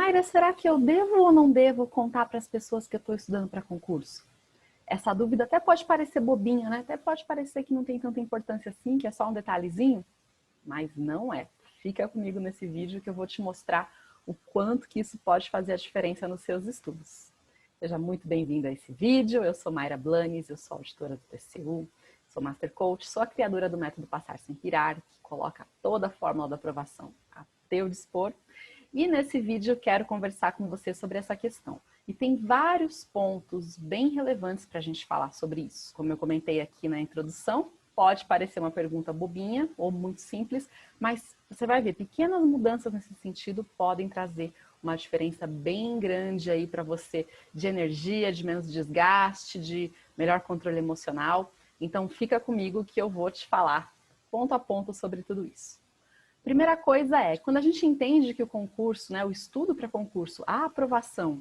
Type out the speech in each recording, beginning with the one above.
Mayra, será que eu devo ou não devo contar para as pessoas que eu estou estudando para concurso? Essa dúvida até pode parecer bobinha, né? Até pode parecer que não tem tanta importância assim, que é só um detalhezinho, mas não é. Fica comigo nesse vídeo que eu vou te mostrar o quanto que isso pode fazer a diferença nos seus estudos. Seja muito bem-vindo a esse vídeo. Eu sou Mayra Blanes, eu sou auditora do TCU, sou Master Coach, sou a criadora do método Passar Sem Pirar, que coloca toda a fórmula da aprovação a teu dispor. E nesse vídeo eu quero conversar com você sobre essa questão. E tem vários pontos bem relevantes para a gente falar sobre isso. Como eu comentei aqui na introdução, pode parecer uma pergunta bobinha ou muito simples, mas você vai ver, pequenas mudanças nesse sentido podem trazer uma diferença bem grande aí para você de energia, de menos desgaste, de melhor controle emocional. Então fica comigo que eu vou te falar ponto a ponto sobre tudo isso. Primeira coisa é, quando a gente entende que o concurso, né, o estudo para concurso, a aprovação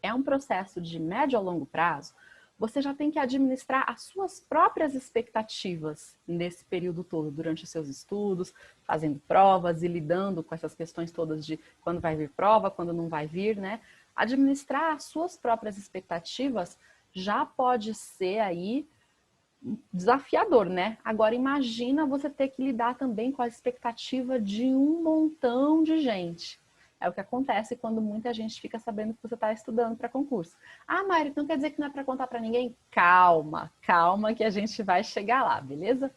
é um processo de médio a longo prazo, você já tem que administrar as suas próprias expectativas nesse período todo, durante os seus estudos, fazendo provas e lidando com essas questões todas de quando vai vir prova, quando não vai vir, né? Administrar as suas próprias expectativas já pode ser aí desafiador, né? Agora imagina você ter que lidar também com a expectativa de um montão de gente. É o que acontece quando muita gente fica sabendo que você está estudando para concurso. Ah, Mayra, então quer dizer que não é para contar para ninguém? Calma, calma que a gente vai chegar lá, beleza?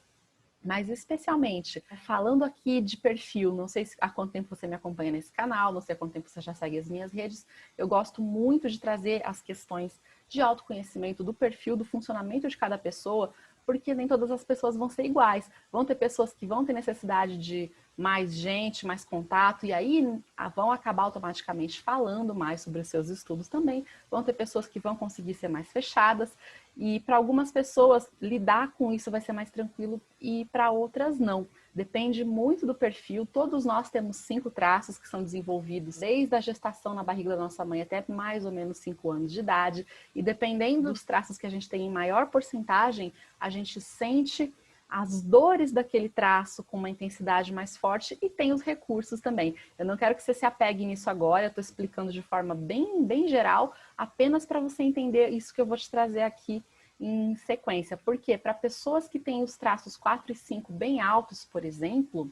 Mas especialmente, falando aqui de perfil, não sei há quanto tempo você me acompanha nesse canal, não sei há quanto tempo você já segue as minhas redes, eu gosto muito de trazer as questões de autoconhecimento, do perfil, do funcionamento de cada pessoa, porque nem todas as pessoas vão ser iguais. Vão ter pessoas que vão ter necessidade de mais gente, mais contato, e aí vão acabar automaticamente falando mais sobre os seus estudos também. Vão ter pessoas que vão conseguir ser mais fechadas, e para algumas pessoas lidar com isso vai ser mais tranquilo e para outras não. Depende muito do perfil. Todos nós temos 5 traços que são desenvolvidos desde a gestação na barriga da nossa mãe até mais ou menos 5 anos de idade. E dependendo dos traços que a gente tem em maior porcentagem, a gente sente as dores daquele traço com uma intensidade mais forte e tem os recursos também. Eu não quero que você se apegue nisso agora, eu estou explicando de forma bem geral, apenas para você entender isso que eu vou te trazer aqui em sequência. Porque para pessoas que têm os traços 4 e 5 bem altos, por exemplo,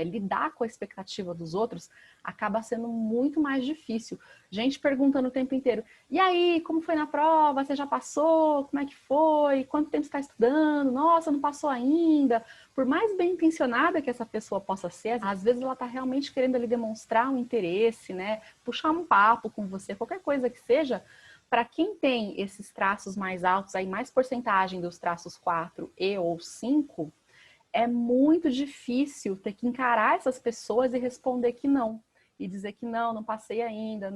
lidar com a expectativa dos outros acaba sendo muito mais difícil. Gente perguntando o tempo inteiro, e aí, como foi na prova? Você já passou? Como é que foi? Quanto tempo você está estudando? Nossa, não passou ainda. Por mais bem intencionada que essa pessoa possa ser, às vezes ela está realmente querendo ali demonstrar um interesse, né? Puxar um papo com você, qualquer coisa que seja. Para quem tem esses traços mais altos, aí mais porcentagem dos traços 4 e ou 5, é muito difícil ter que encarar essas pessoas e responder que não. E dizer que não passei ainda,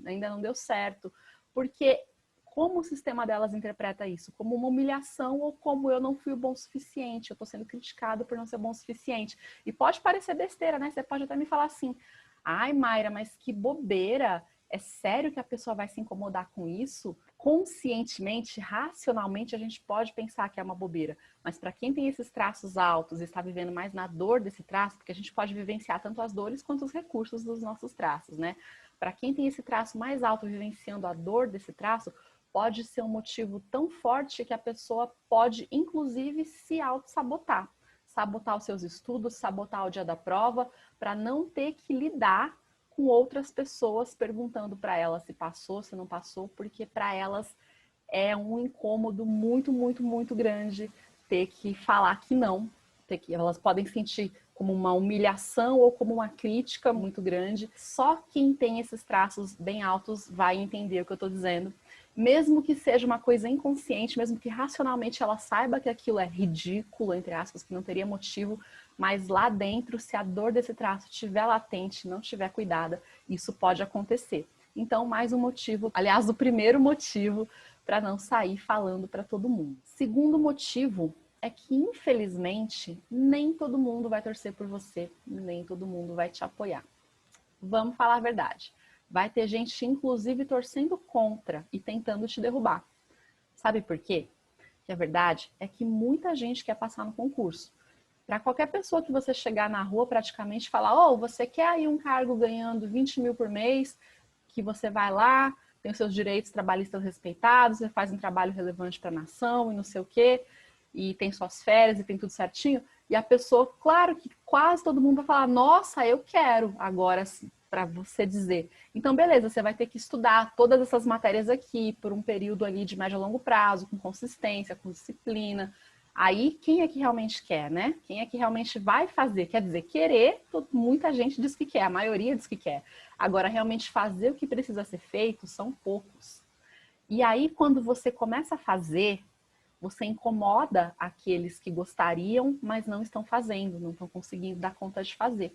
ainda não deu certo. Porque como o sistema delas interpreta isso? Como uma humilhação ou como eu não fui o bom o suficiente, eu estou sendo criticado por não ser bom o suficiente. E pode parecer besteira, né? Você pode até me falar assim, ai Mayra, mas que bobeira, é sério que a pessoa vai se incomodar com isso? Conscientemente, racionalmente, a gente pode pensar que é uma bobeira. Mas para quem tem esses traços altos e está vivendo mais na dor desse traço, porque a gente pode vivenciar tanto as dores quanto os recursos dos nossos traços, né? Para quem tem esse traço mais alto vivenciando a dor desse traço, pode ser um motivo tão forte que a pessoa pode, inclusive, se auto-sabotar. Sabotar os seus estudos, sabotar o dia da prova, para não ter que lidar com outras pessoas perguntando para ela se passou, se não passou, porque para elas é um incômodo muito grande ter que falar que não. Elas podem sentir como uma humilhação ou como uma crítica muito grande. Só quem tem esses traços bem altos vai entender o que eu estou dizendo. Mesmo que seja uma coisa inconsciente, mesmo que racionalmente ela saiba que aquilo é ridículo, entre aspas, que não teria motivo, mas lá dentro, se a dor desse traço estiver latente, não estiver cuidada, isso pode acontecer. Então, mais um motivo, aliás, o primeiro motivo para não sair falando para todo mundo. Segundo motivo é que, infelizmente, nem todo mundo vai torcer por você, nem todo mundo vai te apoiar. Vamos falar a verdade. Vai ter gente, inclusive, torcendo contra e tentando te derrubar. Sabe por quê? Que a verdade é que muita gente quer passar no concurso. Para qualquer pessoa que você chegar na rua, praticamente falar, oh, você quer aí um cargo ganhando 20 mil por mês, que você vai lá, tem os seus direitos trabalhistas respeitados, você faz um trabalho relevante para a nação e não sei o quê, e tem suas férias e tem tudo certinho. E a pessoa, claro que quase todo mundo vai falar, nossa, eu quero agora, para você dizer. Então, beleza, você vai ter que estudar todas essas matérias aqui por um período ali de médio a longo prazo, com consistência, com disciplina. Aí, quem é que realmente quer, né? Quem é que realmente vai fazer? Quer dizer, querer, muita gente diz que quer, a maioria diz que quer. Agora, realmente fazer o que precisa ser feito são poucos. E aí, quando você começa a fazer, você incomoda aqueles que gostariam, mas não estão fazendo, não estão conseguindo dar conta de fazer.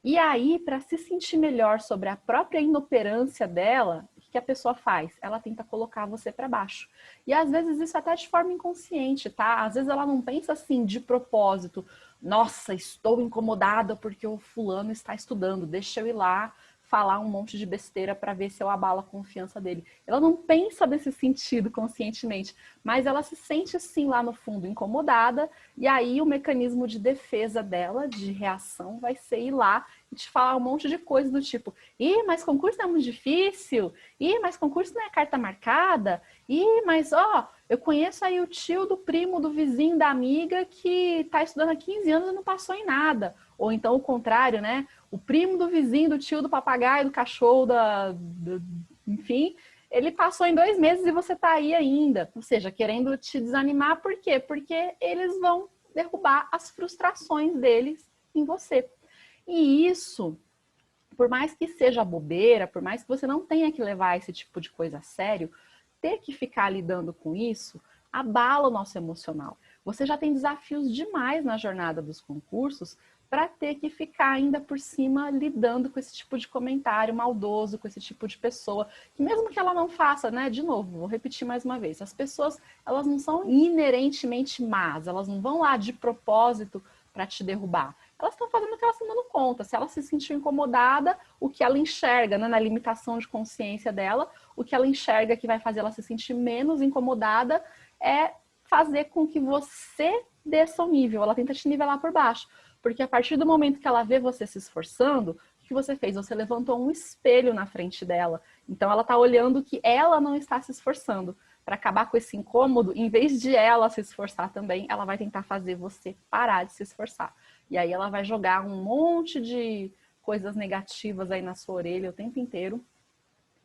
E aí, para se sentir melhor sobre a própria inoperância dela, o que a pessoa faz? Ela tenta colocar você para baixo. E às vezes isso até de forma inconsciente, tá? Às vezes ela não pensa assim de propósito. Nossa, estou incomodada porque o fulano está estudando, deixa eu ir lá falar um monte de besteira para ver se eu abalo a confiança dele. Ela não pensa desse sentido conscientemente, mas ela se sente assim lá no fundo incomodada, e aí o mecanismo de defesa dela, de reação, vai ser ir lá e te falar um monte de coisa do tipo, ih, mas concurso não é muito difícil, ih, mas concurso não é carta marcada, ih, mas ó, eu conheço aí o tio do primo, do vizinho, da amiga que está estudando há 15 anos e não passou em nada. Ou então o contrário, né? O primo do vizinho, do tio, do papagaio, do cachorro, enfim, ele passou em 2 meses e você está aí ainda. Ou seja, querendo te desanimar, por quê? Porque eles vão derrubar as frustrações deles em você. E isso, por mais que seja bobeira, por mais que você não tenha que levar esse tipo de coisa a sério, ter que ficar lidando com isso abala o nosso emocional. Você já tem desafios demais na jornada dos concursos para ter que ficar ainda por cima lidando com esse tipo de comentário maldoso, com esse tipo de pessoa, que mesmo que ela não faça, né, de novo, vou repetir mais uma vez, as pessoas, elas não são inerentemente más, elas não vão lá de propósito para te derrubar. Elas estão fazendo o que elas estão dando conta. Se ela se sentiu incomodada, o que ela enxerga, né, na limitação de consciência dela, o que ela enxerga que vai fazer ela se sentir menos incomodada é fazer com que você desça o nível. Ela tenta te nivelar por baixo. Porque a partir do momento que ela vê você se esforçando, o que você fez? Você levantou um espelho na frente dela. Então ela está olhando que ela não está se esforçando. Para acabar com esse incômodo, em vez de ela se esforçar também, ela vai tentar fazer você parar de se esforçar. E aí ela vai jogar um monte de coisas negativas aí na sua orelha o tempo inteiro.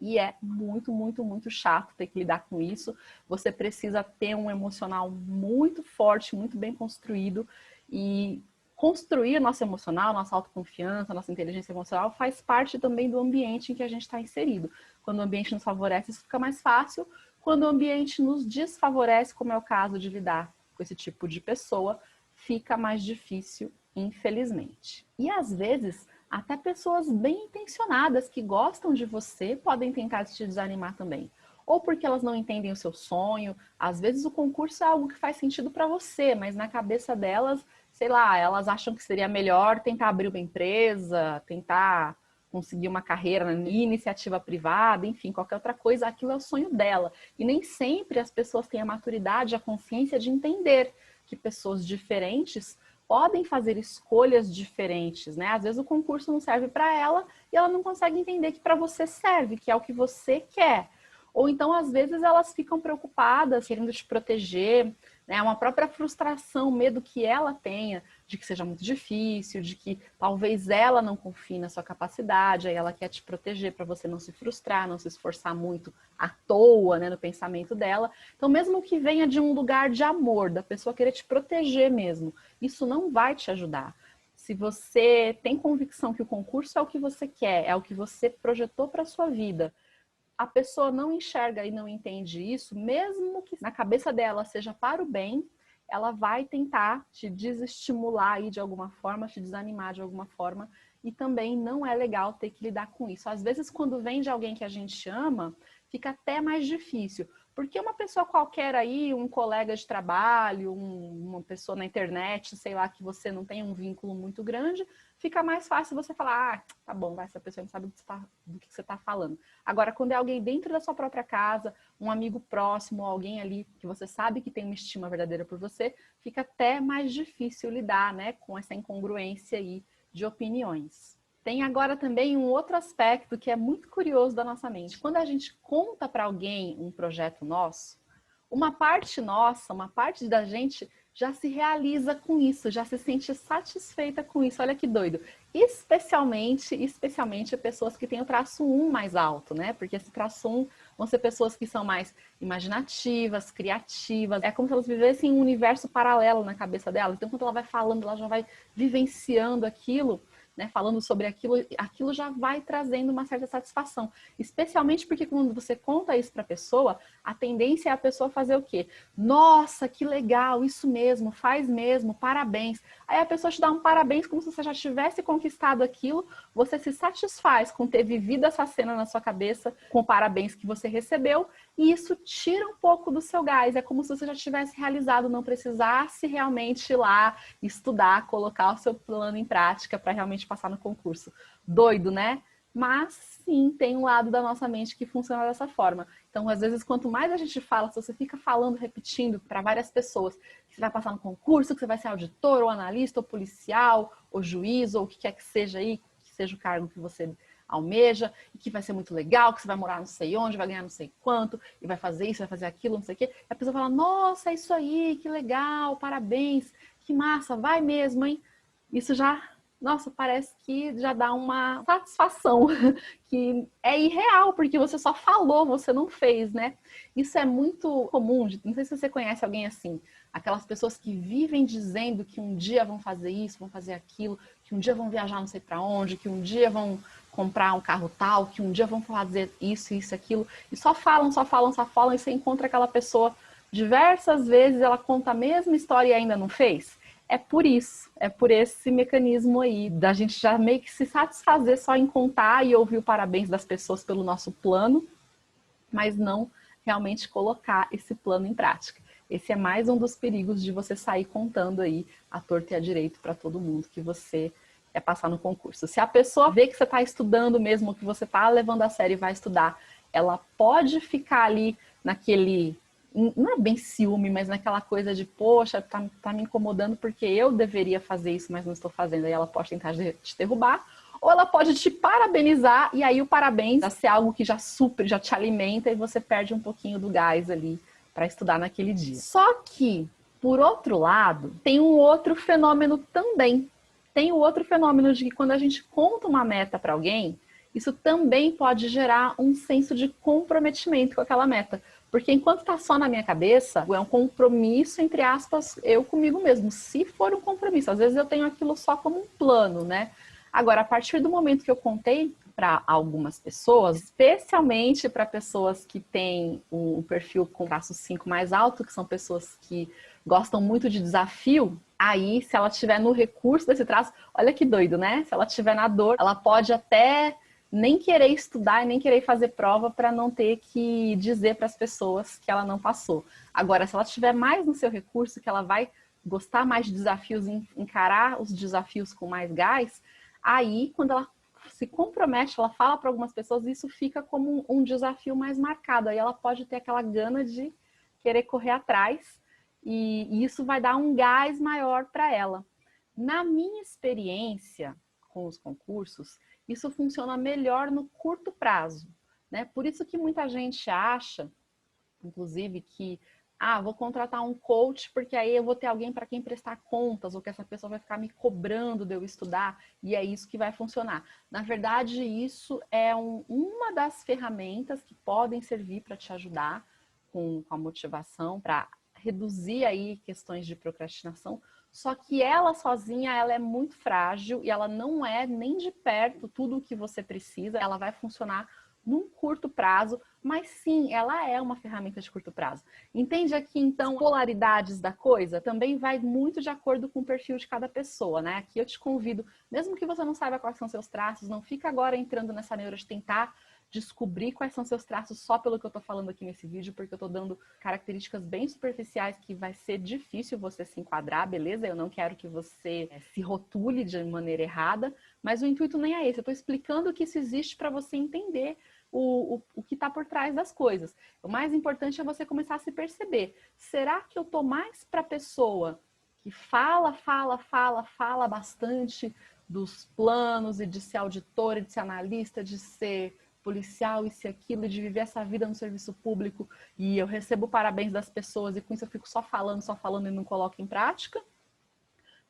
E é muito, muito, muito chato ter que lidar com isso. Você precisa ter um emocional muito forte, muito bem construído. E construir nosso emocional, nossa autoconfiança, nossa inteligência emocional faz parte também do ambiente em que a gente está inserido. Quando o ambiente nos favorece, isso fica mais fácil. Quando o ambiente nos desfavorece, como é o caso de lidar com esse tipo de pessoa, fica mais difícil, infelizmente. E às vezes, até pessoas bem intencionadas que gostam de você podem tentar te desanimar também. Ou porque elas não entendem o seu sonho. Às vezes o concurso é algo que faz sentido para você, mas na cabeça delas, sei lá, elas acham que seria melhor tentar abrir uma empresa, tentar conseguir uma carreira na iniciativa privada, enfim, qualquer outra coisa, aquilo é o sonho dela. E nem sempre as pessoas têm a maturidade, a consciência de entender que pessoas diferentes podem fazer escolhas diferentes, né? Às vezes o concurso não serve para ela e ela não consegue entender que para você serve, que é o que você quer. Ou então, às vezes, elas ficam preocupadas, querendo te proteger, né? Uma própria frustração, medo que ela tenha de que seja muito difícil, de que talvez ela não confie na sua capacidade, aí ela quer te proteger para você não se frustrar, não se esforçar muito à toa, né, no pensamento dela. Então, mesmo que venha de um lugar de amor, da pessoa querer te proteger mesmo, isso não vai te ajudar. Se você tem convicção que o concurso é o que você quer, é o que você projetou para a sua vida, a pessoa não enxerga e não entende isso, mesmo que na cabeça dela seja para o bem, ela vai tentar te desestimular aí de alguma forma, te desanimar de alguma forma, e também não é legal ter que lidar com isso. Às vezes, quando vem de alguém que a gente ama, fica até mais difícil, Porque uma pessoa qualquer aí, um colega de trabalho, uma pessoa na internet, sei lá, que você não tem um vínculo muito grande, fica mais fácil você falar, ah, tá bom, essa pessoa não sabe do que você está falando. Agora, quando é alguém dentro da sua própria casa, um amigo próximo, alguém ali que você sabe que tem uma estima verdadeira por você, fica até mais difícil lidar, né, com essa incongruência aí de opiniões. Tem agora também um outro aspecto que é muito curioso da nossa mente. Quando a gente conta para alguém um projeto nosso, uma parte nossa, uma parte da gente já se realiza com isso, já se sente satisfeita com isso. Olha que doido. Especialmente pessoas que têm o traço 1 mais alto, né? Porque esse traço 1 vão ser pessoas que são mais imaginativas, criativas. É como se elas vivessem um universo paralelo na cabeça delas. Então, quando ela vai falando, ela já vai vivenciando aquilo, né, falando sobre aquilo, aquilo já vai trazendo uma certa satisfação. Especialmente porque quando você conta isso para a pessoa, a tendência é a pessoa fazer o quê? Nossa, que legal, isso mesmo, faz mesmo, parabéns. Aí a pessoa te dá um parabéns como se você já tivesse conquistado aquilo, você se satisfaz com ter vivido essa cena na sua cabeça, com o parabéns que você recebeu, e isso tira um pouco do seu gás. É como se você já tivesse realizado, não precisasse realmente ir lá estudar, colocar o seu plano em prática para realmente passar no concurso. Doido, né? Mas sim, tem um lado da nossa mente que funciona dessa forma. Então, às vezes, quanto mais a gente fala, se você fica falando, repetindo para várias pessoas que você vai passar no concurso, que você vai ser auditor, ou analista, ou policial, ou juiz, ou o que quer que seja aí, que seja o cargo que você almeja, e que vai ser muito legal, que você vai morar não sei onde, vai ganhar não sei quanto, e vai fazer isso, vai fazer aquilo, não sei o quê. E a pessoa fala, nossa, é isso aí, que legal, parabéns, que massa, vai mesmo, hein? Isso já, nossa, parece que já dá uma satisfação, que é irreal, porque você só falou, você não fez, né? Isso é muito comum, não sei se você conhece alguém assim, aquelas pessoas que vivem dizendo que um dia vão fazer isso, vão fazer aquilo, que um dia vão viajar não sei para onde, que um dia vão comprar um carro tal, que um dia vão fazer isso, aquilo, e só falam, e você encontra aquela pessoa diversas vezes, ela conta a mesma história e ainda não fez. É por isso, é por esse mecanismo aí, da gente já meio que se satisfazer só em contar e ouvir o parabéns das pessoas pelo nosso plano, mas não realmente colocar esse plano em prática. Esse é mais um dos perigos de você sair contando aí à torta e à direito para todo mundo que você é passar no concurso. Se a pessoa vê que você está estudando mesmo, que você está levando a sério e vai estudar, ela pode ficar ali naquele, não é bem ciúme, mas naquela coisa de, poxa, tá me incomodando porque eu deveria fazer isso, mas não estou fazendo. Aí ela pode tentar te derrubar, ou ela pode te parabenizar, e aí o parabéns vai ser algo que já supre, já te alimenta, e você perde um pouquinho do gás ali para estudar naquele dia. Só que, por outro lado, tem um outro fenômeno também. Tem o outro fenômeno de que quando a gente conta uma meta para alguém, isso também pode gerar um senso de comprometimento com aquela meta. Porque enquanto está só na minha cabeça, é um compromisso, entre aspas, eu comigo mesmo. Se for um compromisso, às vezes eu tenho aquilo só como um plano, né? Agora, a partir do momento que eu contei para algumas pessoas, especialmente para pessoas que têm um perfil com traço 5 mais alto, que são pessoas que gostam muito de desafio, aí, se ela estiver no recurso desse traço, olha que doido, né? Se ela estiver na dor, ela pode até nem querer estudar e nem querer fazer prova para não ter que dizer para as pessoas que ela não passou. Agora, se ela estiver mais no seu recurso, que ela vai gostar mais de desafios, encarar os desafios com mais gás, aí, quando ela se compromete, ela fala para algumas pessoas, isso fica como um desafio mais marcado. Aí ela pode ter aquela gana de querer correr atrás e isso vai dar um gás maior para ela. Na minha experiência com os concursos, isso funciona melhor no curto prazo, né? Por isso que muita gente acha, inclusive, que vou contratar um coach porque aí eu vou ter alguém para quem prestar contas, ou que essa pessoa vai ficar me cobrando de eu estudar, e é isso que vai funcionar. Na verdade, isso é uma das ferramentas que podem servir para te ajudar com a motivação, para reduzir aí questões de procrastinação, só que ela sozinha, ela é muito frágil e ela não é nem de perto tudo o que você precisa, ela vai funcionar num curto prazo, mas sim, ela é uma ferramenta de curto prazo. Entende aqui, então, polaridades da coisa? Também vai muito de acordo com o perfil de cada pessoa, né? Aqui eu te convido, mesmo que você não saiba quais são seus traços, não fica agora entrando nessa neura de tentar descobrir quais são seus traços só pelo que eu tô falando aqui nesse vídeo, porque eu tô dando características bem superficiais que vai ser difícil você se enquadrar, beleza? Eu não quero que você se rotule de maneira errada, mas o intuito nem é esse. Eu tô explicando que isso existe para você entender o que está por trás das coisas. O mais importante é você começar a se perceber. Será que eu tô mais para a pessoa que fala bastante dos planos e de ser auditor, de ser analista, de ser policial, isso e aquilo, de viver essa vida no serviço público, e eu recebo parabéns das pessoas e com isso eu fico só falando e não coloco em prática?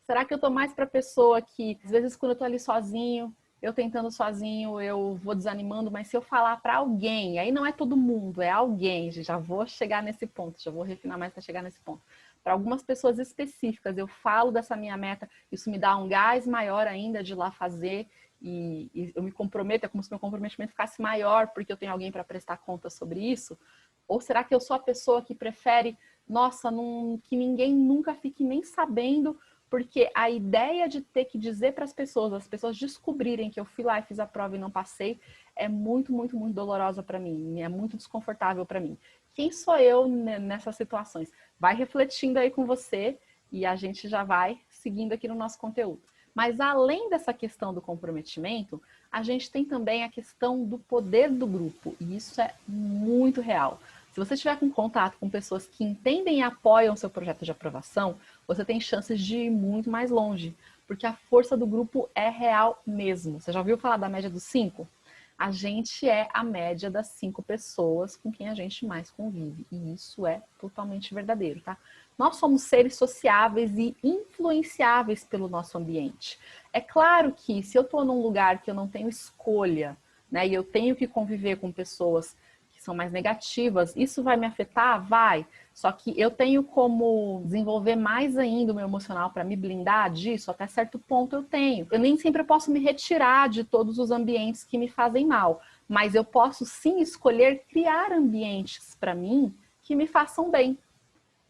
Será que eu tô mais para pessoa que, às vezes, quando eu tô ali sozinho, eu tentando sozinho, eu vou desanimando, mas se eu falar para alguém, aí não é todo mundo, é alguém, já vou chegar nesse ponto, já vou refinar mais para chegar nesse ponto. Para algumas pessoas específicas, eu falo dessa minha meta, isso me dá um gás maior ainda de ir lá fazer, e eu me comprometo, é como se meu comprometimento ficasse maior porque eu tenho alguém para prestar conta sobre isso? Ou será que eu sou a pessoa que prefere, nossa, que ninguém nunca fique nem sabendo, porque a ideia de ter que dizer para as pessoas descobrirem que eu fui lá e fiz a prova e não passei, é muito, muito, muito dolorosa para mim, é muito desconfortável para mim. Quem sou eu nessas situações? Vai refletindo aí com você e a gente já vai seguindo aqui no nosso conteúdo. Mas além dessa questão do comprometimento, a gente tem também a questão do poder do grupo, e isso é muito real. Se você estiver com contato com pessoas que entendem e apoiam o seu projeto de aprovação, você tem chances de ir muito mais longe, porque a força do grupo é real mesmo. Você já ouviu falar da média dos 5? A gente é a média das 5 pessoas com quem a gente mais convive, e isso é totalmente verdadeiro, tá? Nós somos seres sociáveis e influenciáveis pelo nosso ambiente. É claro que se eu estou num lugar que eu não tenho escolha, né, e eu tenho que conviver com pessoas que são mais negativas, isso vai me afetar? Vai. Só que eu tenho como desenvolver mais ainda o meu emocional para me blindar disso, até certo ponto eu tenho. Eu nem sempre posso me retirar de todos os ambientes que me fazem mal, mas eu posso sim escolher criar ambientes para mim que me façam bem.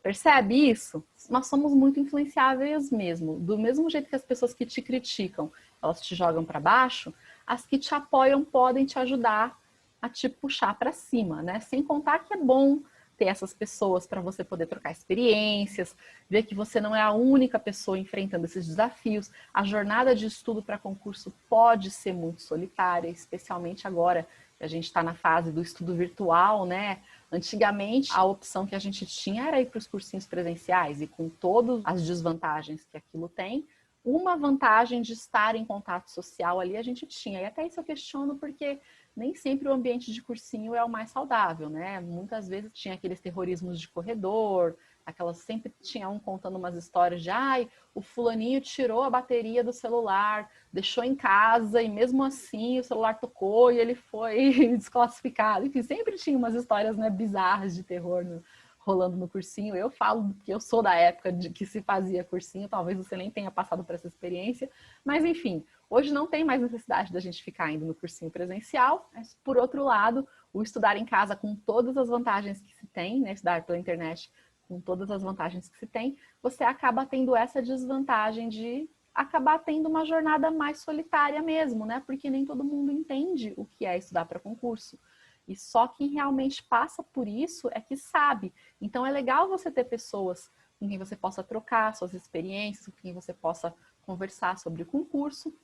Percebe isso? Nós somos muito influenciáveis mesmo. Do mesmo jeito que as pessoas que te criticam, elas te jogam para baixo, as que te apoiam podem te ajudar a te puxar para cima, né? Sem contar que é bom ter essas pessoas para você poder trocar experiências, ver que você não é a única pessoa enfrentando esses desafios. A jornada de estudo para concurso pode ser muito solitária, especialmente agora que a gente está na fase do estudo virtual, né? Antigamente, a opção que a gente tinha era ir para os cursinhos presenciais, e com todas as desvantagens que aquilo tem, uma vantagem de estar em contato social ali a gente tinha. E até isso eu questiono porque nem sempre o ambiente de cursinho é o mais saudável, né? Muitas vezes tinha aqueles terrorismos de corredor, aquelas sempre tinha um contando umas histórias de ai, o fulaninho tirou a bateria do celular, deixou em casa e mesmo assim o celular tocou e ele foi desclassificado. Enfim, sempre tinha umas histórias, né, bizarras de terror rolando no cursinho. Eu falo que eu sou da época de que se fazia cursinho, talvez você nem tenha passado por essa experiência, mas enfim, hoje não tem mais necessidade da gente ficar indo no cursinho presencial, mas por outro lado, o estudar em casa com todas as vantagens que se tem, né, estudar pela internet com todas as vantagens que se tem, você acaba tendo essa desvantagem de acabar tendo uma jornada mais solitária mesmo, né? Porque nem todo mundo entende o que é estudar para concurso. E só quem realmente passa por isso é que sabe. Então é legal você ter pessoas com quem você possa trocar suas experiências, com quem você possa conversar sobre o concurso.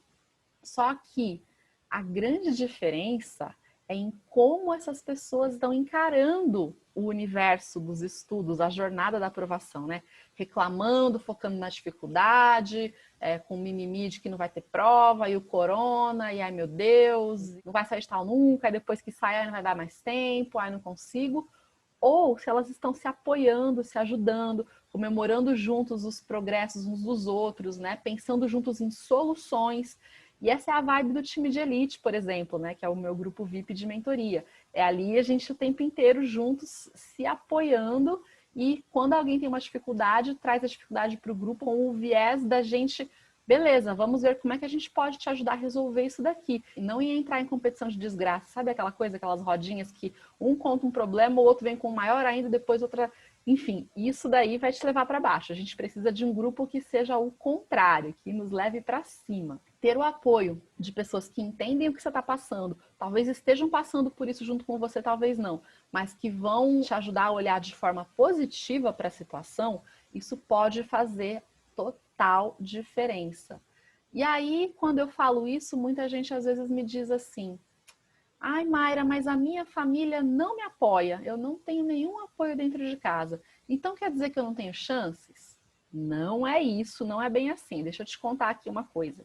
Só que a grande diferença é em como essas pessoas estão encarando o universo dos estudos, a jornada da aprovação, né? Reclamando, focando na dificuldade, com mimimi de que não vai ter prova, e o corona, e ai meu Deus, não vai sair de tal nunca, e depois que sai, não vai dar mais tempo, ai não consigo. Ou se elas estão se apoiando, se ajudando, comemorando juntos os progressos uns dos outros, né? Pensando juntos em soluções. E essa é a vibe do time de elite, por exemplo, né? Que é o meu grupo VIP de mentoria. É ali a gente o tempo inteiro juntos se apoiando, e quando alguém tem uma dificuldade, traz a dificuldade para o grupo com o viés da gente, beleza, vamos ver como é que a gente pode te ajudar a resolver isso daqui. E não ia entrar em competição de desgraça, sabe aquela coisa, aquelas rodinhas que um conta um problema, o outro vem com um maior ainda, depois outra... Enfim, isso daí vai te levar para baixo. A gente precisa de um grupo que seja o contrário, que nos leve para cima. ter o apoio de pessoas que entendem o que você está passando, talvez estejam passando por isso junto com você, talvez não, mas que vão te ajudar a olhar de forma positiva para a situação, isso pode fazer total diferença. E aí, quando eu falo isso, muita gente às vezes me diz assim: ai, Mayra, mas a minha família não me apoia, eu não tenho nenhum apoio dentro de casa. Então quer dizer que eu não tenho chances? Não é isso, não é bem assim. Deixa eu te contar aqui uma coisa.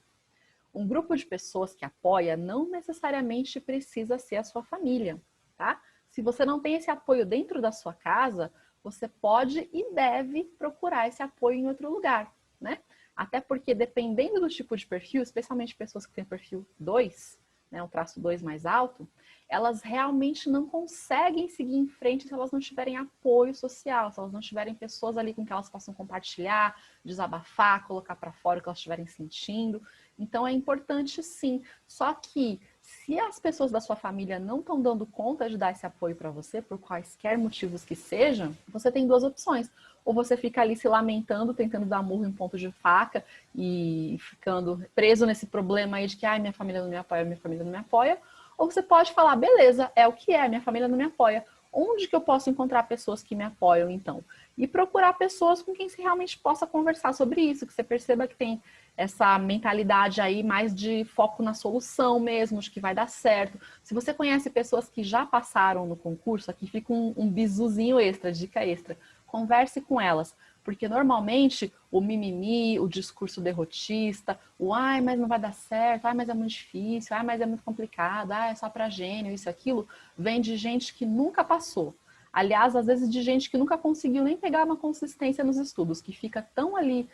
Um grupo de pessoas que apoia não necessariamente precisa ser a sua família, tá? Se você não tem esse apoio dentro da sua casa, você pode e deve procurar esse apoio em outro lugar, né? Até porque dependendo do tipo de perfil, especialmente pessoas que têm perfil 2, né, um traço 2 mais alto, elas realmente não conseguem seguir em frente se elas não tiverem apoio social, se elas não tiverem pessoas ali com que elas possam compartilhar, desabafar, colocar para fora o que elas estiverem sentindo. Então é importante sim, só que se as pessoas da sua família não estão dando conta de dar esse apoio para você, por quaisquer motivos que sejam, você tem duas opções. Ou você fica ali se lamentando, tentando dar murro em ponto de faca e ficando preso nesse problema aí de que ai, minha família não me apoia, minha família não me apoia. Ou você pode falar, beleza, é o que é, minha família não me apoia. Onde que eu posso encontrar pessoas que me apoiam, então? E procurar pessoas com quem você realmente possa conversar sobre isso, que você perceba que tem essa mentalidade aí mais de foco na solução mesmo, de que vai dar certo. Se você conhece pessoas que já passaram no concurso, aqui fica um bisuzinho extra, dica extra. Converse com elas, porque normalmente o mimimi, o discurso derrotista, o ai, mas não vai dar certo, ai, mas é muito difícil, ai, mas é muito complicado, ai, é só pra gênio, isso, aquilo, vem de gente que nunca passou. Aliás, às vezes de gente que nunca conseguiu nem pegar uma consistência nos estudos, que fica tão ali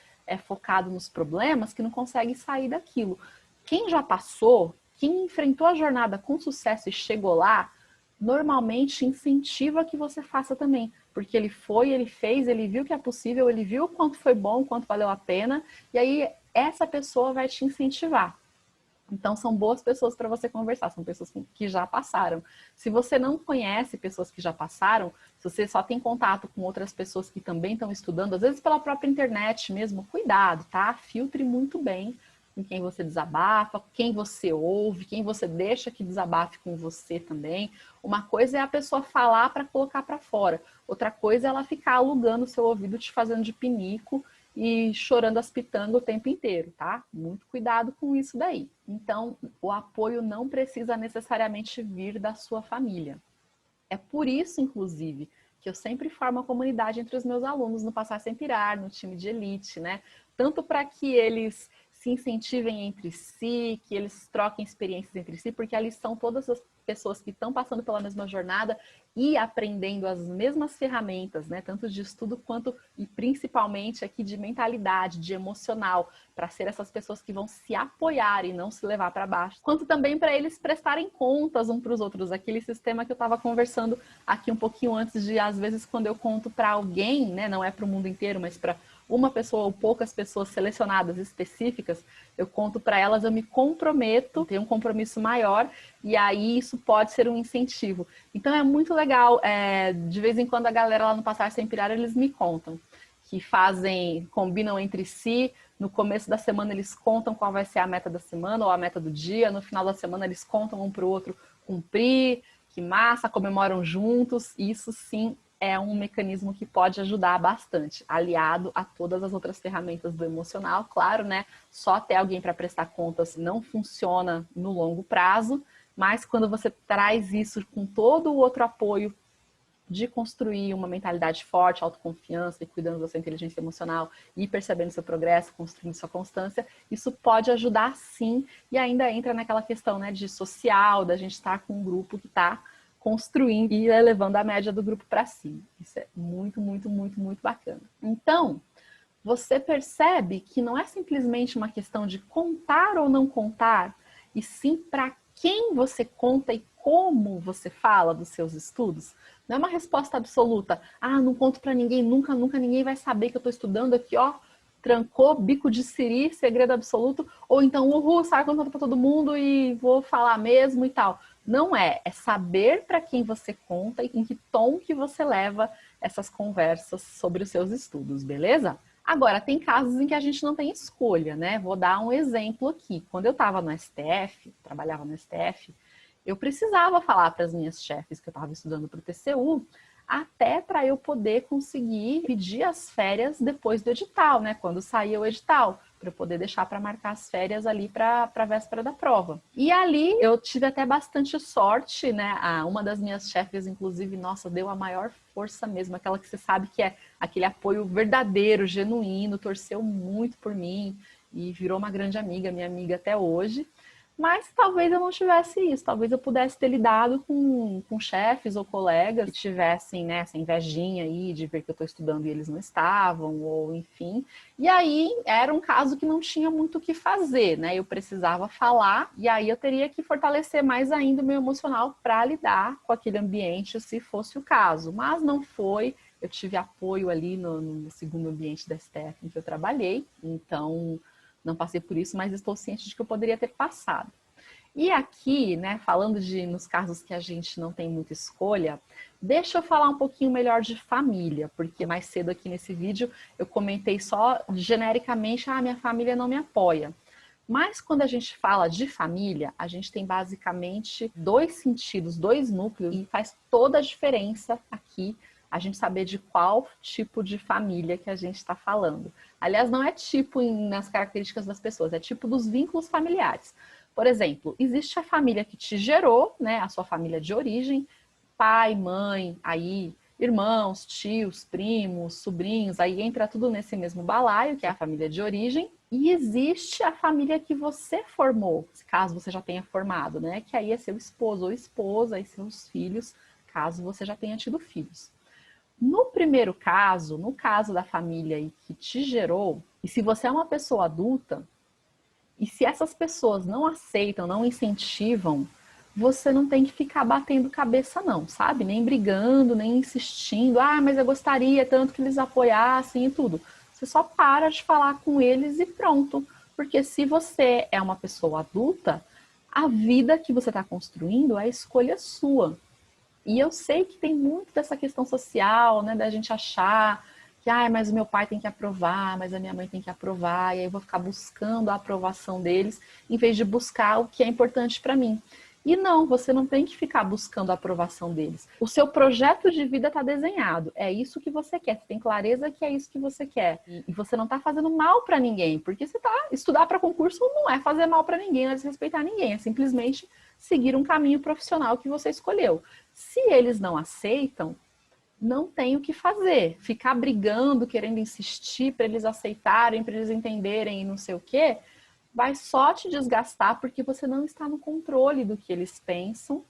focado nos problemas que não consegue sair daquilo. Quem já passou, quem enfrentou a jornada com sucesso e chegou lá, normalmente incentiva que você faça também. Porque ele foi, ele fez, ele viu que é possível, ele viu o quanto foi bom, o quanto valeu a pena, e aí essa pessoa vai te incentivar. Então, são boas pessoas para você conversar, são pessoas que já passaram. Se você não conhece pessoas que já passaram, se você só tem contato com outras pessoas que também estão estudando, às vezes pela própria internet mesmo, cuidado, tá? Filtre muito bem com quem você desabafa, quem você ouve, quem você deixa que desabafe com você também. Uma coisa é a pessoa falar para colocar para fora, outra coisa é ela ficar alugando o seu ouvido, te fazendo de pinico e chorando as pitangas o tempo inteiro, tá? Muito cuidado com isso daí. Então, o apoio não precisa necessariamente vir da sua família. É por isso, inclusive, que eu sempre formo a comunidade entre os meus alunos no Passar Sem Pirar, no time de elite, né? Tanto para que eles se incentivem entre si, que eles troquem experiências entre si, porque ali são todas as pessoas que estão passando pela mesma jornada e aprendendo as mesmas ferramentas, né? Tanto de estudo quanto e principalmente aqui de mentalidade, de emocional, para ser essas pessoas que vão se apoiar e não se levar para baixo, quanto também para eles prestarem contas um para os outros, aquele sistema que eu estava conversando aqui um pouquinho antes de, às vezes, quando eu conto para alguém, né? Não é para o mundo inteiro, mas para uma pessoa ou poucas pessoas selecionadas específicas, eu conto para elas, eu me comprometo, tenho um compromisso maior, e aí isso pode ser um incentivo. Então é muito legal, de vez em quando a galera lá no Passar Sem Pirar, eles me contam, que combinam entre si, no começo da semana eles contam qual vai ser a meta da semana ou a meta do dia, no final da semana eles contam um para o outro cumprir, que massa, comemoram juntos, isso sim é um mecanismo que pode ajudar bastante, aliado a todas as outras ferramentas do emocional. Claro, né? Só ter alguém para prestar contas não funciona no longo prazo, mas quando você traz isso com todo o outro apoio de construir uma mentalidade forte, autoconfiança e cuidando da sua inteligência emocional e percebendo seu progresso, construindo sua constância, isso pode ajudar sim, e ainda entra naquela questão, né, de social, da gente estar com um grupo que está construindo e elevando a média do grupo para cima. Isso é muito, muito, muito, muito bacana. Então, você percebe que não é simplesmente uma questão de contar ou não contar, e sim para quem você conta e como você fala dos seus estudos. Não é uma resposta absoluta. Ah, não conto para ninguém, nunca, nunca ninguém vai saber que eu estou estudando aqui, ó, trancou, bico de siri, segredo absoluto. Ou então, uhul, sai contando para todo mundo e vou falar mesmo e tal. Não é, é saber para quem você conta e em que tom que você leva essas conversas sobre os seus estudos, beleza? Agora, tem casos em que a gente não tem escolha, né? Vou dar um exemplo aqui. Quando eu estava no STF, trabalhava no STF, eu precisava falar para as minhas chefes que eu estava estudando para o TCU, até para eu poder conseguir pedir as férias depois do edital, né? Quando saía o edital, para eu poder deixar para marcar as férias ali para a véspera da prova. E ali eu tive até bastante sorte, né? Uma das minhas chefes, inclusive, nossa, deu a maior força mesmo, aquela que você sabe que é aquele apoio verdadeiro, genuíno, torceu muito por mim e virou uma grande amiga, minha amiga até hoje. Mas talvez eu não tivesse isso, talvez eu pudesse ter lidado com chefes ou colegas que tivessem, né, essa invejinha aí de ver que eu estou estudando e eles não estavam, ou enfim. E aí era um caso que não tinha muito o que fazer, né? Eu precisava falar e aí eu teria que fortalecer mais ainda o meu emocional para lidar com aquele ambiente, se fosse o caso. Mas não foi, eu tive apoio ali no segundo ambiente da STF em que eu trabalhei, então não passei por isso, mas estou ciente de que eu poderia ter passado. E aqui, né, falando nos casos que a gente não tem muita escolha, deixa eu falar um pouquinho melhor de família, porque mais cedo aqui nesse vídeo eu comentei só genericamente, minha família não me apoia. Mas quando a gente fala de família, a gente tem basicamente dois sentidos, dois núcleos, e faz toda a diferença aqui a gente saber de qual tipo de família que a gente está falando. Aliás, não é tipo nas características das pessoas, é tipo dos vínculos familiares. Por exemplo, existe a família que te gerou, né, a sua família de origem, pai, mãe, aí irmãos, tios, primos, sobrinhos, aí entra tudo nesse mesmo balaio, que é a família de origem. E existe a família que você formou, caso você já tenha formado, né? Que aí é seu esposo ou esposa e seus filhos, caso você já tenha tido filhos. No primeiro caso, no caso da família aí que te gerou, e se você é uma pessoa adulta, e se essas pessoas não aceitam, não incentivam, você não tem que ficar batendo cabeça não, sabe? Nem brigando, nem insistindo. Mas eu gostaria tanto que eles apoiassem e tudo. Você só para de falar com eles e pronto. Porque se você é uma pessoa adulta, a vida que você está construindo é a escolha sua. E eu sei que tem muito dessa questão social, né, da gente achar que, mas o meu pai tem que aprovar, mas a minha mãe tem que aprovar, e aí eu vou ficar buscando a aprovação deles, em vez de buscar o que é importante para mim. E não, você não tem que ficar buscando a aprovação deles. O seu projeto de vida está desenhado, é isso que você quer, você tem clareza que é isso que você quer. E você não está fazendo mal para ninguém, porque estudar para concurso não é fazer mal para ninguém, não é desrespeitar ninguém, é simplesmente seguir um caminho profissional que você escolheu. Se eles não aceitam, não tem o que fazer. Ficar brigando, querendo insistir para eles aceitarem, para eles entenderem e não sei o quê, vai só te desgastar porque você não está no controle do que eles pensam,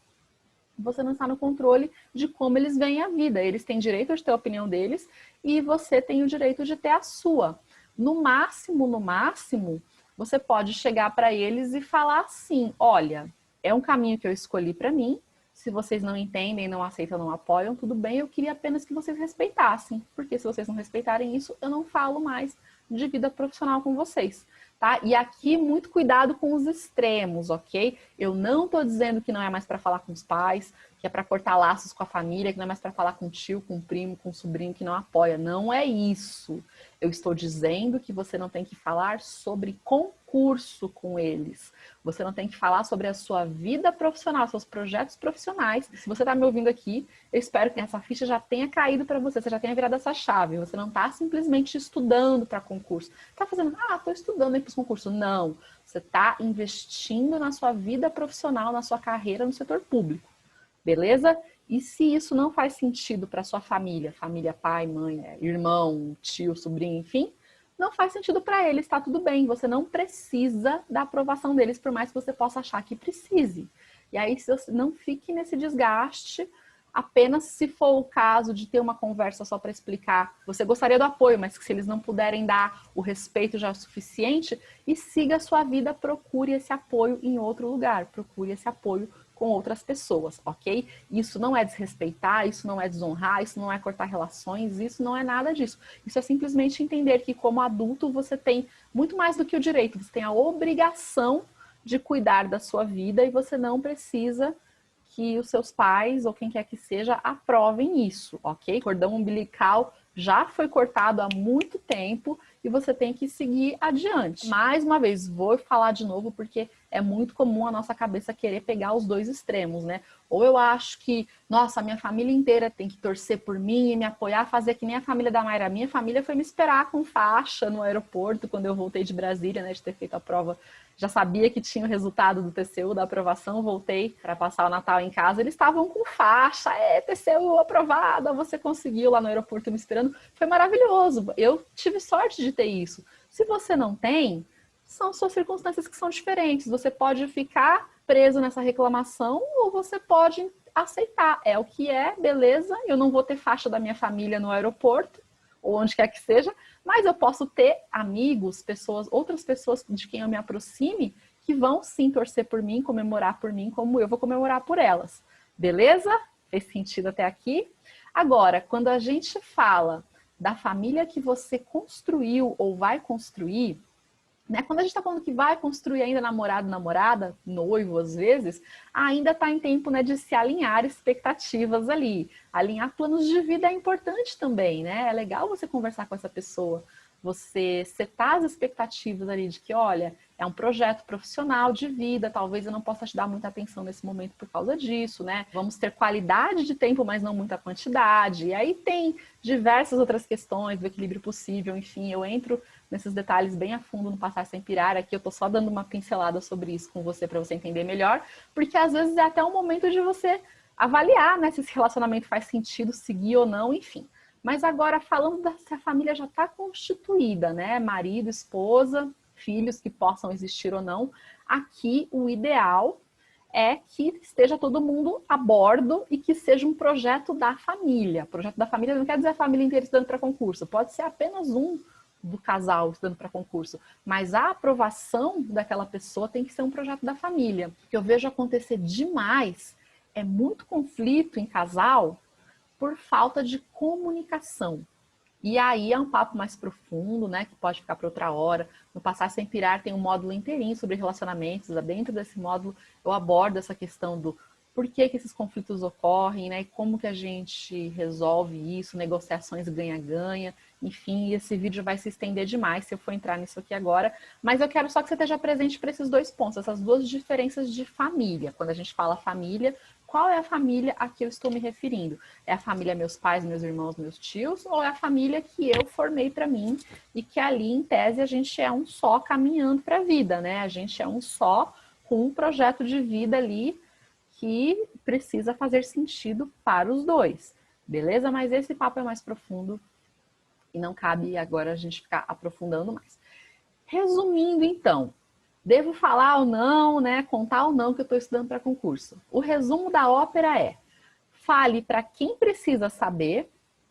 você não está no controle de como eles veem a vida. Eles têm direito de ter a opinião deles e você tem o direito de ter a sua. No máximo, você pode chegar para eles e falar assim, olha, é um caminho que eu escolhi para mim, se vocês não entendem, não aceitam, não apoiam, tudo bem, eu queria apenas que vocês respeitassem, porque se vocês não respeitarem isso, eu não falo mais de vida profissional com vocês, tá? E aqui, muito cuidado com os extremos, ok? Eu não tô dizendo que não é mais para falar com os pais, que é para cortar laços com a família, que não é mais para falar com o tio, com o primo, com o sobrinho que não apoia. Não é isso. Eu estou dizendo que você não tem que falar sobre concurso com eles. Você não tem que falar sobre a sua vida profissional, seus projetos profissionais. Se você está me ouvindo aqui, eu espero que essa ficha já tenha caído para você, você já tenha virado essa chave. Você não está simplesmente estudando para concurso. Está fazendo, estou estudando para os concursos. Não, você está investindo na sua vida profissional, na sua carreira no setor público. Beleza? E se isso não faz sentido para sua família, pai, mãe, irmão, tio, sobrinho, enfim, não faz sentido para eles, tá tudo bem. Você não precisa da aprovação deles, por mais que você possa achar que precise. E aí, não fique nesse desgaste, apenas se for o caso de ter uma conversa só para explicar. Você gostaria do apoio, mas que se eles não puderem dar o respeito já é o suficiente, e siga a sua vida, procure esse apoio em outro lugar, procure esse apoio com outras pessoas, ok? Isso não é desrespeitar, isso não é desonrar, isso não é cortar relações, isso não é nada disso. Isso é simplesmente entender que como adulto você tem muito mais do que o direito, você tem a obrigação de cuidar da sua vida e você não precisa que os seus pais ou quem quer que seja aprovem isso, ok? O cordão umbilical já foi cortado há muito tempo e você tem que seguir adiante. Mais uma vez, vou falar de novo porque é muito comum a nossa cabeça querer pegar os dois extremos, né? Ou eu acho que, nossa, a minha família inteira tem que torcer por mim e me apoiar, fazer que nem a família da Mayra. A minha família foi me esperar com faixa no aeroporto quando eu voltei de Brasília, né, de ter feito a prova. Já sabia que tinha o resultado do TCU, da aprovação, voltei para passar o Natal em casa. Eles estavam com faixa, TCU aprovada, você conseguiu lá no aeroporto me esperando. Foi maravilhoso, eu tive sorte de ter isso. Se você não tem, são suas circunstâncias que são diferentes. Você pode ficar preso nessa reclamação ou você pode aceitar. É o que é, beleza, eu não vou ter faixa da minha família no aeroporto, ou onde quer que seja, mas eu posso ter amigos, pessoas, outras pessoas de quem eu me aproxime, que vão sim torcer por mim, comemorar por mim, como eu vou comemorar por elas. Beleza? Fez sentido até aqui? Agora, quando a gente fala da família que você construiu ou vai construir, né? Quando a gente está falando que vai construir ainda namorado, namorada, noivo às vezes, ainda está em tempo, né, de se alinhar expectativas ali. Alinhar planos de vida é importante também, né? É legal você conversar com essa pessoa, você setar as expectativas ali de que, olha, é um projeto profissional de vida, talvez eu não possa te dar muita atenção nesse momento por causa disso, né? Vamos ter qualidade de tempo, mas não muita quantidade. E aí tem diversas outras questões do equilíbrio possível, enfim, eu entro nesses detalhes bem a fundo no Passar Sem Pirar. Aqui eu tô só dando uma pincelada sobre isso com você para você entender melhor, porque às vezes é até um momento de você avaliar, né, se esse relacionamento faz sentido seguir ou não, enfim. Mas agora falando se a família já está constituída, né, marido, esposa, filhos que possam existir ou não, aqui o ideal é que esteja todo mundo a bordo e que seja um projeto da família. Projeto da família não quer dizer a família inteira estudando para concurso, pode ser apenas um do casal estudando para concurso, mas a aprovação daquela pessoa tem que ser um projeto da família. O que eu vejo acontecer demais é muito conflito em casal por falta de comunicação. E aí é um papo mais profundo, né, que pode ficar para outra hora. No Passar Sem Pirar tem um módulo inteirinho sobre relacionamentos. Dentro desse módulo eu abordo essa questão do por que esses conflitos ocorrem, né, e como que a gente resolve isso, negociações ganha-ganha. Enfim, esse vídeo vai se estender demais se eu for entrar nisso aqui agora. Mas eu quero só que você esteja presente para esses dois pontos, essas duas diferenças de família. Quando a gente fala família, qual é a família a que eu estou me referindo? É a família meus pais, meus irmãos, meus tios, ou é a família que eu formei para mim e que ali, em tese, a gente é um só caminhando para a vida, né? A gente é um só com um projeto de vida ali que precisa fazer sentido para os dois, beleza? Mas esse papo é mais profundo e não cabe agora a gente ficar aprofundando mais. Resumindo, então, devo falar ou não, né? Contar ou não que eu estou estudando para concurso. O resumo da ópera é: fale para quem precisa saber,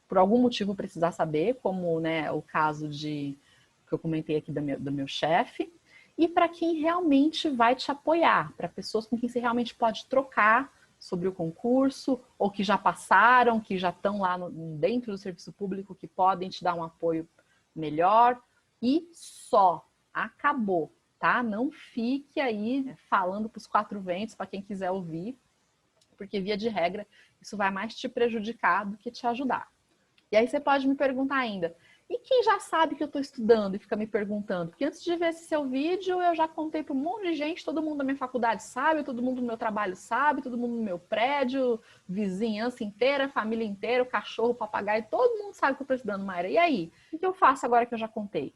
por algum motivo precisar saber, como, né, o caso que eu comentei aqui do meu chefe, e para quem realmente vai te apoiar, para pessoas com quem você realmente pode trocar sobre o concurso, ou que já passaram, que já estão lá dentro do serviço público, que podem te dar um apoio melhor, e só, acabou. Tá? Não fique aí falando para os quatro ventos, para quem quiser ouvir, porque via de regra isso vai mais te prejudicar do que te ajudar. E aí você pode me perguntar ainda, e quem já sabe que eu estou estudando e fica me perguntando? Porque antes de ver esse seu vídeo, eu já contei para um monte de gente, todo mundo da minha faculdade sabe, todo mundo do meu trabalho sabe, todo mundo no meu prédio, vizinhança inteira, família inteira, o cachorro, o papagaio, todo mundo sabe que eu estou estudando, Mayra. E aí? O que eu faço agora que eu já contei?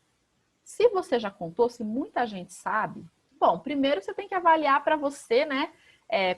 Se você já contou, se muita gente sabe, bom, primeiro você tem que avaliar para você, né?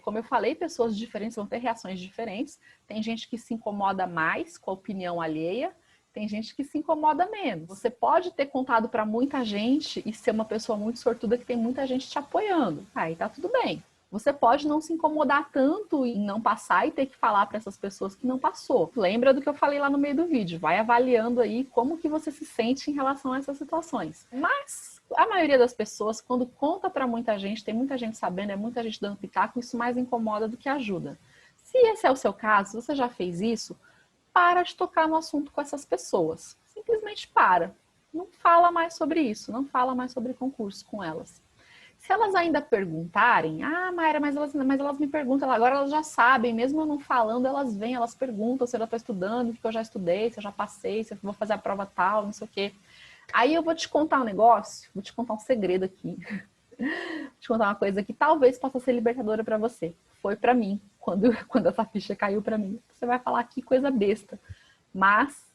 Como eu falei, pessoas diferentes vão ter reações diferentes. Tem gente que se incomoda mais com a opinião alheia, tem gente que se incomoda menos. Você pode ter contado para muita gente e ser uma pessoa muito sortuda que tem muita gente te apoiando. Aí tá tudo bem. Você pode não se incomodar tanto em não passar e ter que falar para essas pessoas que não passou. Lembra do que eu falei lá no meio do vídeo. Vai avaliando aí como que você se sente em relação a essas situações. Mas a maioria das pessoas, quando conta para muita gente, tem muita gente sabendo, é muita gente dando pitaco, isso mais incomoda do que ajuda. Se esse é o seu caso, se você já fez isso, para de tocar no assunto com essas pessoas. Simplesmente para. Não fala mais sobre isso, não fala mais sobre concurso com elas. Se elas ainda perguntarem, Mayra, mas elas me perguntam, agora elas já sabem, mesmo eu não falando, elas vêm, elas perguntam se eu já estou estudando, o que eu já estudei, se eu já passei, se eu vou fazer a prova tal, não sei o quê. Aí eu vou te contar um negócio, vou te contar um segredo aqui. Vou te contar uma coisa que talvez possa ser libertadora para você. Foi para mim, quando essa ficha caiu para mim. Você vai falar que coisa besta, mas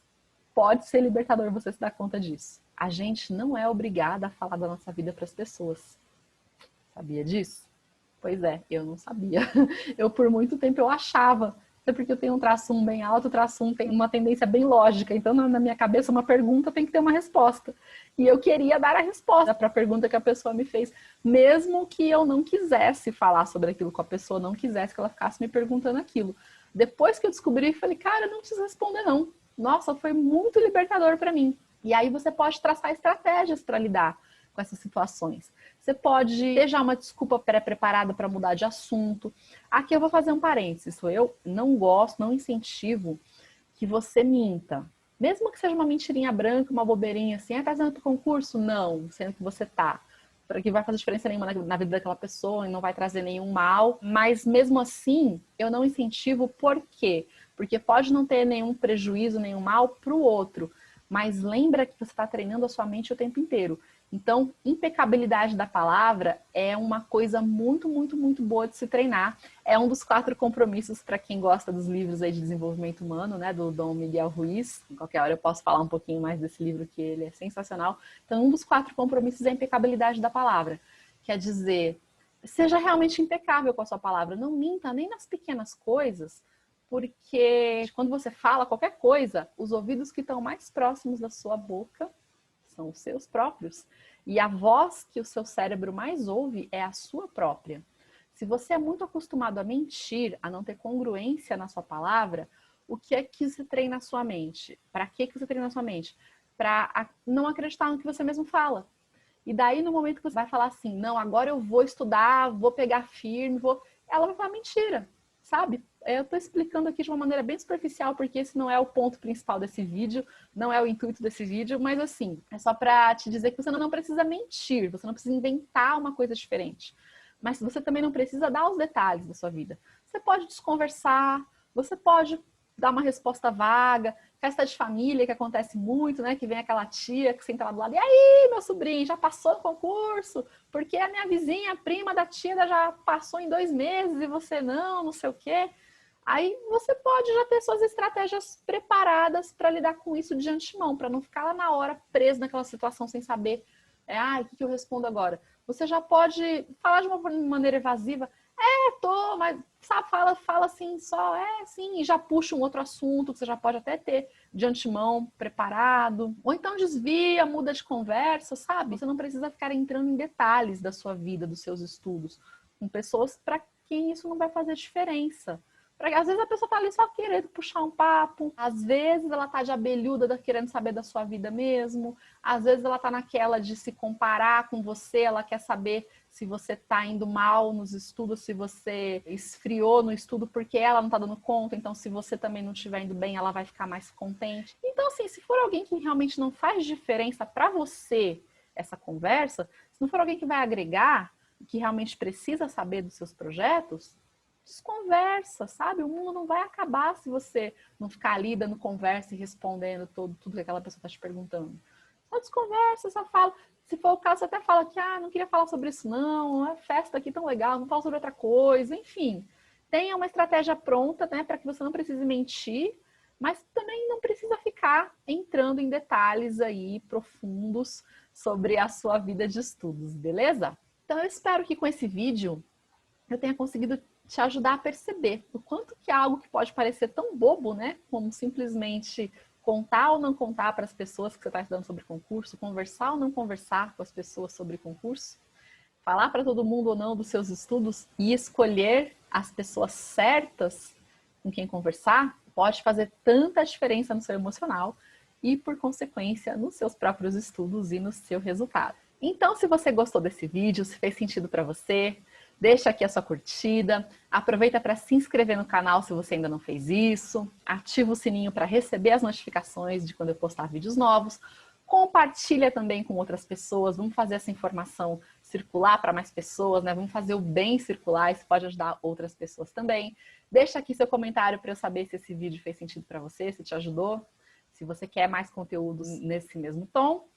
pode ser libertador você se dar conta disso. A gente não é obrigada a falar da nossa vida para as pessoas. Sabia disso? Pois é, eu não sabia. Eu, por muito tempo, eu achava. Até porque eu tenho um traço 1 bem alto, o traço 1 tem uma tendência bem lógica. Então, na minha cabeça, uma pergunta tem que ter uma resposta. E eu queria dar a resposta para a pergunta que a pessoa me fez. Mesmo que eu não quisesse falar sobre aquilo com a pessoa, não quisesse que ela ficasse me perguntando aquilo. Depois que eu descobri, eu falei, cara, eu não preciso responder, não. Nossa, foi muito libertador para mim. E aí você pode traçar estratégias para lidar com essas situações. Você pode ter já uma desculpa pré-preparada para mudar de assunto. Aqui eu vou fazer um parênteses. Eu não gosto, não incentivo que você minta. Mesmo que seja uma mentirinha branca, uma bobeirinha assim, tá fazendo concurso? Não, sendo que você tá. Para que vai fazer diferença nenhuma na vida daquela pessoa e não vai trazer nenhum mal. Mas mesmo assim, eu não incentivo. Por quê? Porque pode não ter nenhum prejuízo, nenhum mal para o outro. Mas lembra que você está treinando a sua mente o tempo inteiro. Então, impecabilidade da palavra é uma coisa muito, muito, muito boa de se treinar. É um dos 4 compromissos para quem gosta dos livros aí de desenvolvimento humano, né, do Dom Miguel Ruiz. Em qualquer hora eu posso falar um pouquinho mais desse livro, que ele é sensacional. Então, um dos 4 compromissos é a impecabilidade da palavra. Quer dizer, seja realmente impecável com a sua palavra. Não minta nem nas pequenas coisas, porque quando você fala qualquer coisa, os ouvidos que estão mais próximos da sua boca são os seus próprios. E a voz que o seu cérebro mais ouve é a sua própria. Se você é muito acostumado a mentir, a não ter congruência na sua palavra, o que é que você treina na sua mente? Para que você treina na sua mente? Para não acreditar no que você mesmo fala. E daí, no momento que você vai falar assim, não, agora eu vou estudar, vou pegar firme, ela vai falar mentira, sabe? Eu tô explicando aqui de uma maneira bem superficial, porque esse não é o ponto principal desse vídeo, não é o intuito desse vídeo, mas assim, é só pra te dizer que você não precisa mentir, você não precisa inventar uma coisa diferente. Mas você também não precisa dar os detalhes da sua vida. Você pode desconversar, você pode dar uma resposta vaga, festa de família, que acontece muito, né? Que vem aquela tia que senta lá do lado, e aí, meu sobrinho, já passou no concurso? Porque a minha vizinha, a prima da tia, já passou em 2 meses e você não sei o quê. Aí você pode já ter suas estratégias preparadas para lidar com isso de antemão, para não ficar lá na hora preso naquela situação sem saber, o que eu respondo agora? Você já pode falar de uma maneira evasiva, mas sabe, fala assim só, sim, e já puxa um outro assunto que você já pode até ter de antemão preparado, ou então desvia, muda de conversa, sabe? Você não precisa ficar entrando em detalhes da sua vida, dos seus estudos, com pessoas para quem isso não vai fazer diferença. Porque às vezes a pessoa tá ali só querendo puxar um papo, às vezes ela tá de abelhuda querendo saber da sua vida mesmo, às vezes ela tá naquela de se comparar com você, ela quer saber se você tá indo mal nos estudos, se você esfriou no estudo porque ela não tá dando conta, então se você também não estiver indo bem, ela vai ficar mais contente. Então assim, se for alguém que realmente não faz diferença para você essa conversa, se não for alguém que vai agregar, que realmente precisa saber dos seus projetos, desconversa, sabe? O mundo não vai acabar se você não ficar ali dando conversa e respondendo tudo que aquela pessoa está te perguntando. Só desconversa, só fala. Se for o caso, você até fala que não queria falar sobre isso não, é festa aqui tão legal, não fala sobre outra coisa, enfim. Tenha uma estratégia pronta, né, para que você não precise mentir, mas também não precisa ficar entrando em detalhes aí profundos sobre a sua vida de estudos, beleza? Então eu espero que com esse vídeo eu tenha conseguido te ajudar a perceber o quanto que algo que pode parecer tão bobo, né, como simplesmente contar ou não contar para as pessoas que você está estudando sobre concurso, conversar ou não conversar com as pessoas sobre concurso, falar para todo mundo ou não dos seus estudos e escolher as pessoas certas com quem conversar, pode fazer tanta diferença no seu emocional e, por consequência, nos seus próprios estudos e no seu resultado. Então, se você gostou desse vídeo, se fez sentido para você, deixa aqui a sua curtida, aproveita para se inscrever no canal se você ainda não fez isso, ativa o sininho para receber as notificações de quando eu postar vídeos novos, compartilha também com outras pessoas, vamos fazer essa informação circular para mais pessoas, né? Vamos fazer o bem circular, isso pode ajudar outras pessoas também. Deixa aqui seu comentário para eu saber se esse vídeo fez sentido para você, se te ajudou, se você quer mais conteúdos nesse mesmo tom.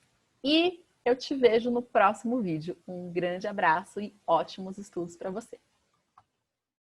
E eu te vejo no próximo vídeo. Um grande abraço e ótimos estudos para você.